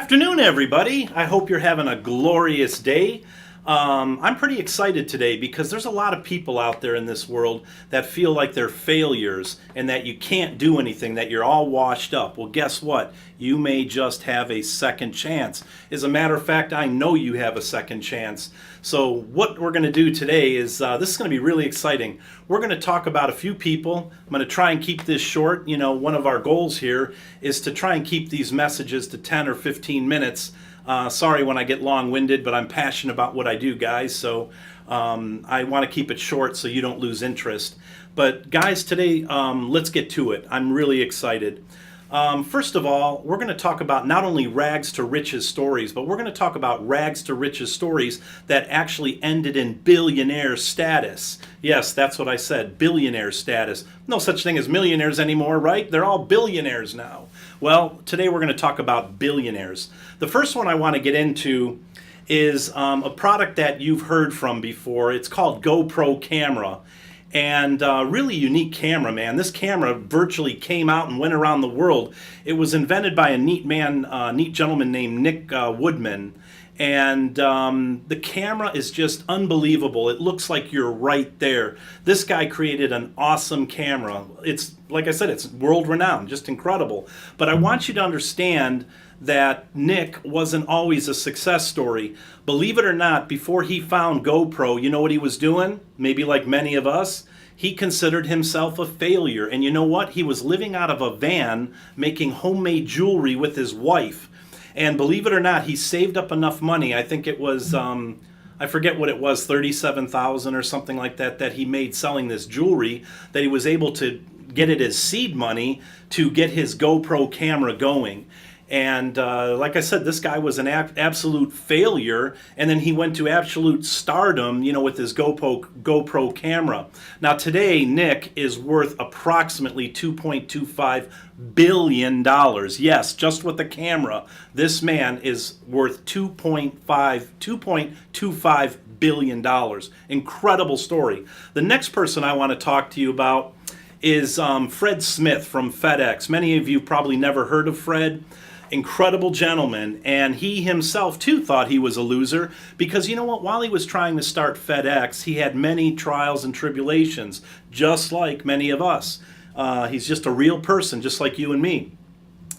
afternoon, everybody. I hope you're having a glorious day. I'm pretty excited today because there's a lot of people out there in this world that feel like they're failures and that you can't do anything, that you're all washed up. Well, guess what? You may just have a second chance. As a matter of fact, I know you have a second chance. So what we're going to do today is, this is going to be really exciting. We're going to talk about a few people. I'm going to try and keep this short. You know, one of our goals here is to try and keep these messages to 10 or 15 minutes. Sorry when I get long-winded, but I'm passionate about what I do, guys, so I want to keep it short so you don't lose interest. But guys, today, let's get to it. I'm really excited. First of all, we're going to talk about not only rags to riches stories, but we're going to talk about rags to riches stories that actually ended in billionaire status. Yes, that's what I said, billionaire status. No such thing as millionaires anymore, right? They're all billionaires now. Well, today we're going to talk about billionaires. The first one I want to get into is a product that you've heard from before. It's called GoPro camera. And really unique camera, man. This camera virtually came out and went around the world. It was invented by a neat gentleman named Nick Woodman. And the camera is just unbelievable. It looks like you're right there. This guy created an awesome camera. It's, like I said, it's world-renowned, just incredible. But I want you to understand that Nick wasn't always a success story. Believe it or not, before he found GoPro, you know what he was doing? Maybe like many of us, he considered himself a failure. And you know what? He was living out of a van making homemade jewelry with his wife. And believe it or not, he saved up enough money. I think it was, I forget what it was, $37,000 or something like that, that he made selling this jewelry, that he was able to get it as seed money to get his GoPro camera going. And like I said, this guy was an absolute failure, and then he went to absolute stardom, you know, with his GoPro camera. Now today, Nick is worth approximately $2.25 billion. Yes, just with the camera, this man is worth $2.25 billion. Incredible story. The next person I want to talk to you about is Fred Smith from FedEx. Many of you probably never heard of Fred. Incredible gentleman, and he himself too thought he was a loser because you know what, while he was trying to start FedEx, he had many trials and tribulations, just like many of us. He's just a real person, just like you and me.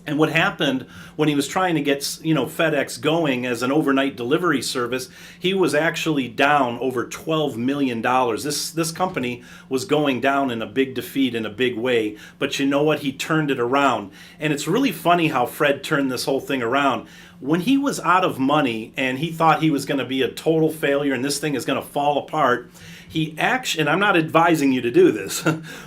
And what happened when he was trying to get, you know, FedEx going as an overnight delivery service, he was actually down over $12 million. This company was going down in a big defeat in a big way. But you know what? He turned it around. And it's really funny how Fred turned this whole thing around. When he was out of money and he thought he was going to be a total failure and this thing is going to fall apart, he actually, and I'm not advising you to do this,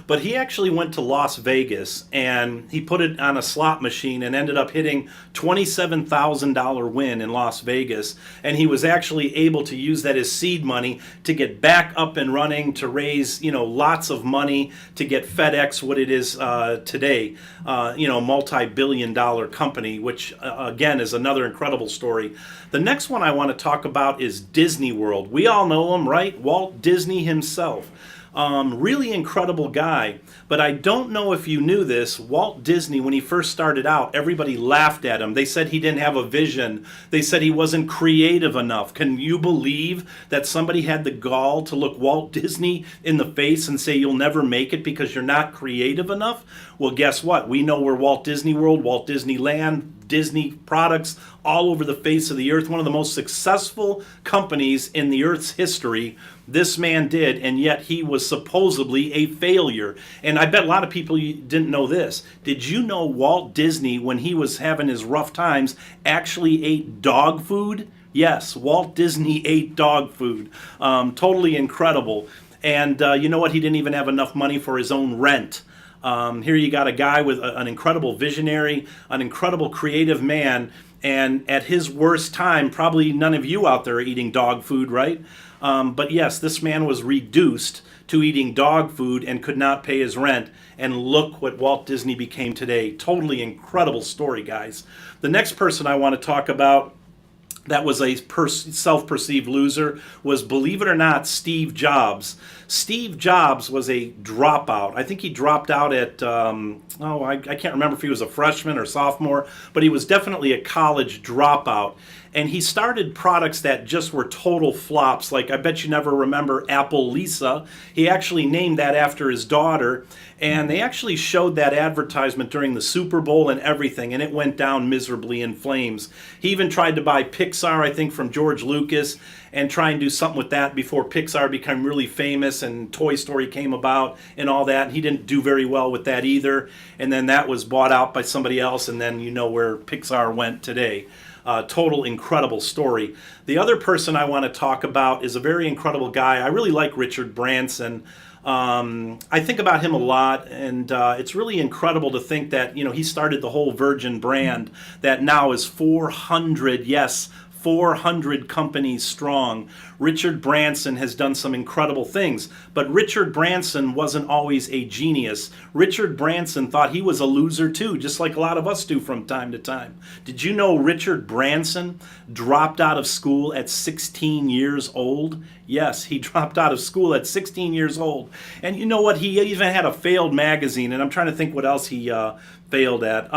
but he actually went to Las Vegas and he put it on a slot machine and ended up hitting $27,000 win in Las Vegas. And he was actually able to use that as seed money to get back up and running, to raise, you know, lots of money to get FedEx what it is today, you know, multi-billion-dollar company, which again is another incredible story. The next one I want to talk about is Disney World. We all know him, right? Walt Disney himself. Really incredible guy. But I don't know if you knew this. Walt Disney, when he first started out, everybody laughed at him. They said he didn't have a vision. They said he wasn't creative enough. Can you believe that somebody had the gall to look Walt Disney in the face and say you'll never make it because you're not creative enough? Well, guess what? We know we're Walt Disney World, Walt Disneyland, Disney products all over the face of the earth. One of the most successful companies in the earth's history. This man did, and yet he was supposedly a failure. And I bet a lot of people didn't know this. Did you know Walt Disney, when he was having his rough times, actually ate dog food? Yes, Walt Disney ate dog food. Totally incredible. And you know what? He didn't even have enough money for his own rent. Here you got a guy with an incredible visionary, an incredible creative man, and at his worst time, probably none of you out there are eating dog food, right? But yes, this man was reduced to eating dog food and could not pay his rent. And look what Walt Disney became today. Totally incredible story, guys. The next person I want to talk about that was a self-perceived loser was, believe it or not, Steve Jobs. Steve Jobs was a dropout. I think he dropped out at, I can't remember if he was a freshman or sophomore, but he was definitely a college dropout. And he started products that just were total flops. Like, I bet you never remember Apple Lisa. He actually named that after his daughter. And they actually showed that advertisement during the Super Bowl and everything, and it went down miserably in flames. He even tried to buy Pixar, I think, from George Lucas, and try and do something with that before Pixar became really famous and Toy Story came about and all that. He didn't do very well with that either. And then that was bought out by somebody else, and then you know where Pixar went today. Total incredible story. The other person I want to talk about is a very incredible guy. I really like Richard Branson. I think about him a lot, and it's really incredible to think that, you know, he started the whole Virgin brand that now is 400, yes, 400 companies strong. Richard Branson has done some incredible things, but Richard Branson wasn't always a genius. Richard Branson thought he was a loser too, just like a lot of us do from time to time. Did you know Richard Branson dropped out of school at 16 years old? Yes, he dropped out of school at 16 years old. And you know what? He even had a failed magazine, and I'm trying to think what else he failed at.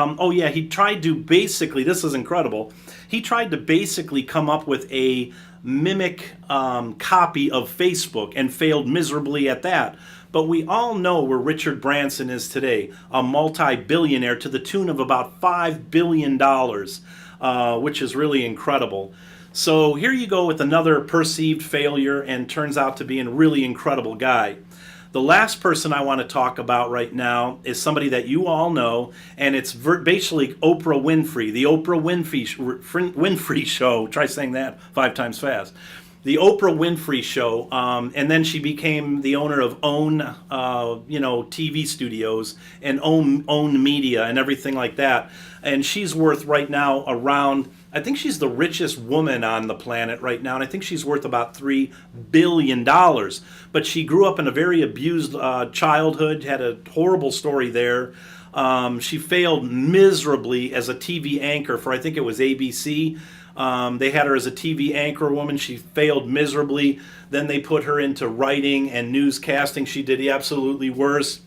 He tried to basically, this is incredible, he tried to basically come up with a mimic copy of Facebook and failed miserably at that. But we all know where Richard Branson is today, a multi-billionaire to the tune of about $5 billion, which is really incredible. So here you go with another perceived failure, and turns out to be a really incredible guy. The last person I want to talk about right now is somebody that you all know, and it's basically Oprah Winfrey, the Oprah Winfrey Show. Try saying that 5 times fast. The Oprah Winfrey Show, and then she became the owner of OWN, TV studios and OWN Media and everything like that. And she's worth right now around, I think she's the richest woman on the planet right now, and I think she's worth about $3 billion. But she grew up in a very abused childhood, had a horrible story there. She failed miserably as a TV anchor for, I think it was ABC. They had her as a TV anchor woman. She failed miserably. Then they put her into writing and newscasting. She did the absolutely worst.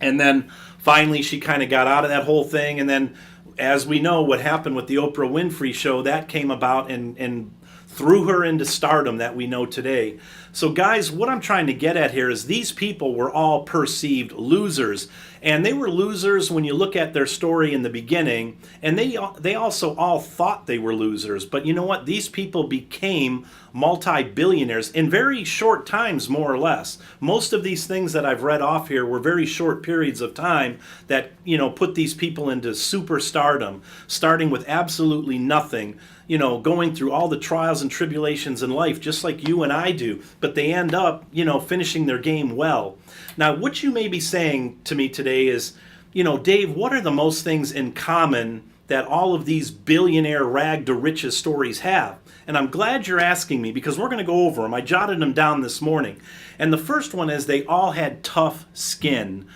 And then finally she kind of got out of that whole thing. And then, as we know, what happened with the Oprah Winfrey Show, that came about and threw her into stardom that we know today. So guys, what I'm trying to get at here is these people were all perceived losers. And they were losers when you look at their story in the beginning. And they also all thought they were losers. But you know what? These people became multi-billionaires in very short times, more or less. Most of these things that I've read off here were very short periods of time that, put these people into superstardom, starting with absolutely nothing, going through all the trials and tribulations in life, just like you and I do. But they end up, finishing their game well. Now, what you may be saying to me today is, Dave, what are the most things in common that all of these billionaire rag to riches stories have? And I'm glad you're asking me, because we're going to go over them. I jotted them down this morning. And the first one is they all had tough skin.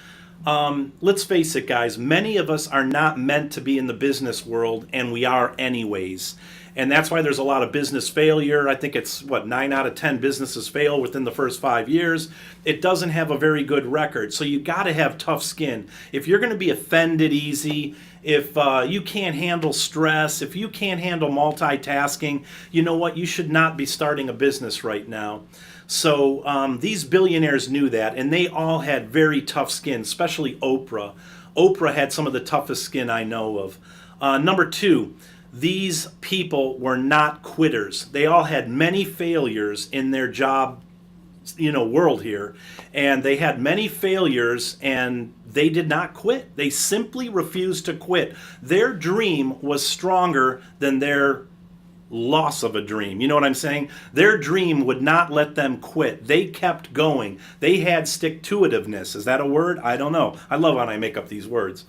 Let's face it, guys, many of us are not meant to be in the business world, and we are anyways. And that's why there's a lot of business failure. I think it's, 9 out of 10 businesses fail within the first 5 years. It doesn't have a very good record. So you got to have tough skin. If you're going to be offended easy, if you can't handle stress, if you can't handle multitasking, you know what? You should not be starting a business right now. So these billionaires knew that, and they all had very tough skin, especially Oprah. Oprah had some of the toughest skin I know of. Number 2, these people were not quitters. They all had many failures in their job, world here. And they had many failures, and they did not quit. They simply refused to quit. Their dream was stronger than their loss of a dream. You know what I'm saying? Their dream would not let them quit. They kept going. They had stick-to-itiveness. Is that a word? I don't know. I love when I make up these words.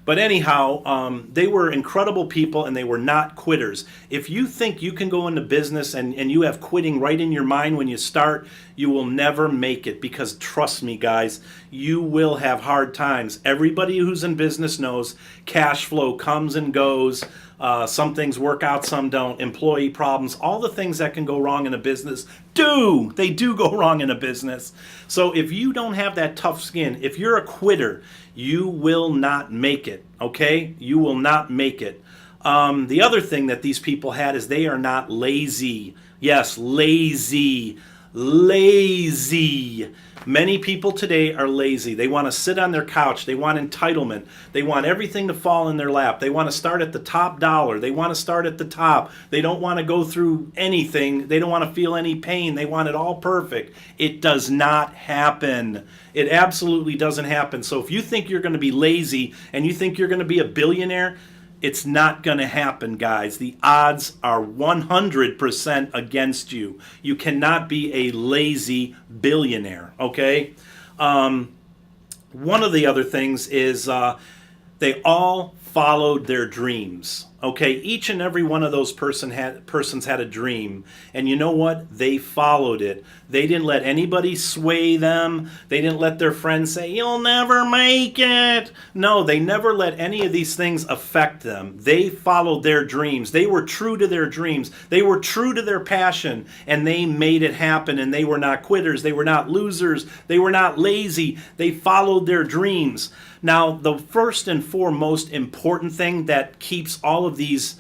But anyhow, they were incredible people, and they were not quitters. If you think you can go into business and you have quitting right in your mind when you start, you will never make it, because trust me, guys, you will have hard times. Everybody who's in business knows cash flow comes and goes. Some things work out, some don't. Employee problems, all the things that can go wrong in a business they do go wrong in a business. So if you don't have that tough skin, if you're a quitter, you will not make it, okay? You will not make it. The other thing that these people had is they are not lazy. Yes, lazy. Lazy. Many people today are lazy. They want to sit on their couch. They want entitlement. They want everything to fall in their lap. They want to start at the top dollar. They want to start at the top. They don't want to go through anything. They don't want to feel any pain. They want it all perfect. It does not happen. It absolutely doesn't happen. So if you think you're going to be lazy and you think you're going to be a billionaire, it's not going to happen, guys. The odds are 100% against you. You cannot be a lazy billionaire, okay? One of the other things is they all followed their dreams. Okay, each and every one of those persons had a dream, and you know what? They followed it. They didn't let anybody sway them. They didn't let their friends say, "You'll never make it." No, they never let any of these things affect them. They followed their dreams. They were true to their dreams. They were true to their passion, and they made it happen, and they were not quitters. They were not losers. They were not lazy. They followed their dreams. Now, the first and foremost important thing that keeps all of these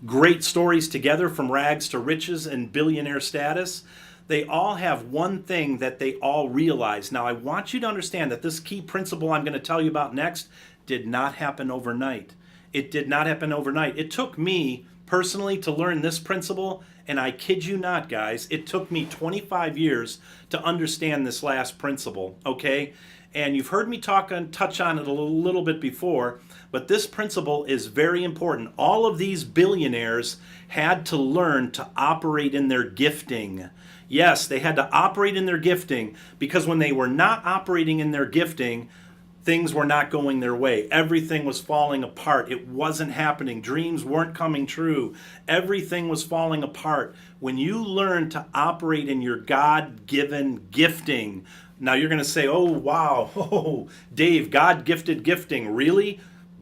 great stories together, from rags to riches and billionaire status, they all have one thing that they all realize. Now, I want you to understand that this key principle I'm going to tell you about next did not happen overnight. It did not happen overnight. It took me personally to learn this principle, and I kid you not, guys, it took me 25 years to understand this last principle, okay? And you've heard me touch on it a little bit before, but this principle is very important. All of these billionaires had to learn to operate in their gifting. Yes, they had to operate in their gifting, because when they were not operating in their gifting, things were not going their way. Everything was falling apart. It wasn't happening. Dreams weren't coming true. Everything was falling apart. When you learn to operate in your God-given gifting, now you're going to say, "Oh, wow, oh, Dave, God-gifted gifting, really?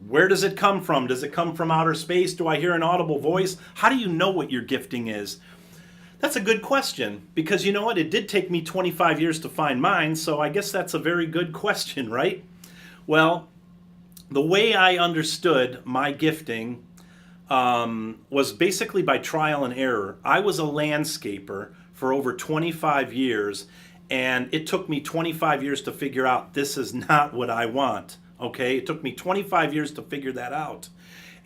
Where does it come from? Does it come from outer space? Do I hear an audible voice? How do you know what your gifting is?" That's a good question, because you know what? It did take me 25 years to find mine, so I guess that's a very good question, right? Well, the way I understood my gifting was basically by trial and error. I was a landscaper for over 25 years, and it took me 25 years to figure out this is not what I want, okay? It took me 25 years to figure that out.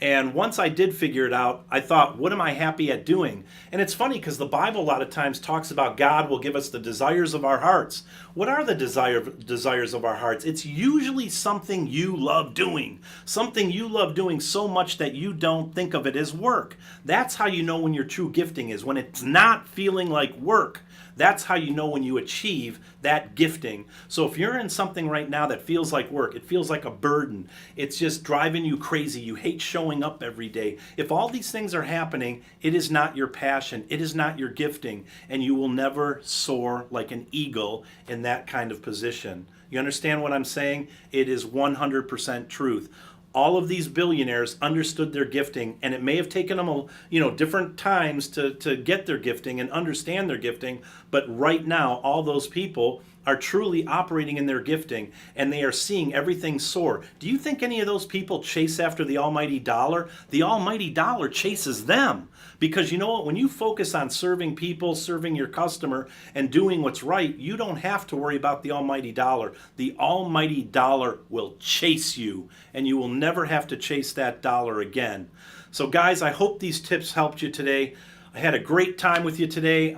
And once I did figure it out, I thought, what am I happy at doing? And it's funny because the Bible a lot of times talks about God will give us the desires of our hearts. What are the desires of our hearts? It's usually something you love doing. Something you love doing so much that you don't think of it as work. That's how you know when your true gifting is, when it's not feeling like work. That's how you know when you achieve that gifting. So if you're in something right now that feels like work, it feels like a burden, it's just driving you crazy, you hate showing up every day. If all these things are happening, it is not your passion, it is not your gifting, and you will never soar like an eagle in that kind of position. You understand what I'm saying? It is 100% truth. All of these billionaires understood their gifting, and it may have taken them different times to get their gifting and understand their gifting, but right now all those people are truly operating in their gifting, and they are seeing everything soar. Do you think any of those people chase after the almighty dollar? The almighty dollar chases them. Because you know what? When you focus on serving people, serving your customer, and doing what's right, you don't have to worry about the almighty dollar. The almighty dollar will chase you, and you will never have to chase that dollar again. So guys, I hope these tips helped you today. I had a great time with you today.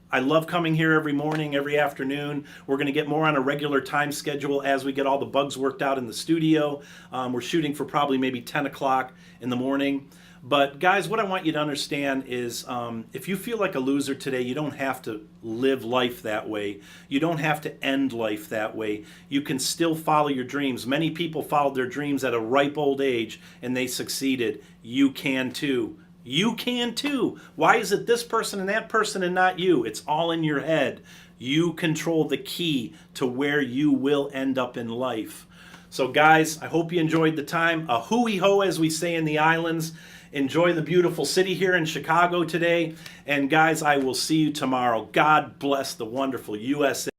I love coming here every morning, every afternoon. We're going to get more on a regular time schedule as we get all the bugs worked out in the studio. We're shooting for probably maybe 10 o'clock in the morning. But guys, what I want you to understand is if you feel like a loser today, you don't have to live life that way. You don't have to end life that way. You can still follow your dreams. Many people followed their dreams at a ripe old age and they succeeded. You can too. You can too. Why is it this person and that person and not you? It's all in your head. You control the key to where you will end up in life. So guys, I hope you enjoyed the time. A hooey ho, as we say in the islands. Enjoy the beautiful city here in Chicago today. And guys, I will see you tomorrow. God bless the wonderful USA.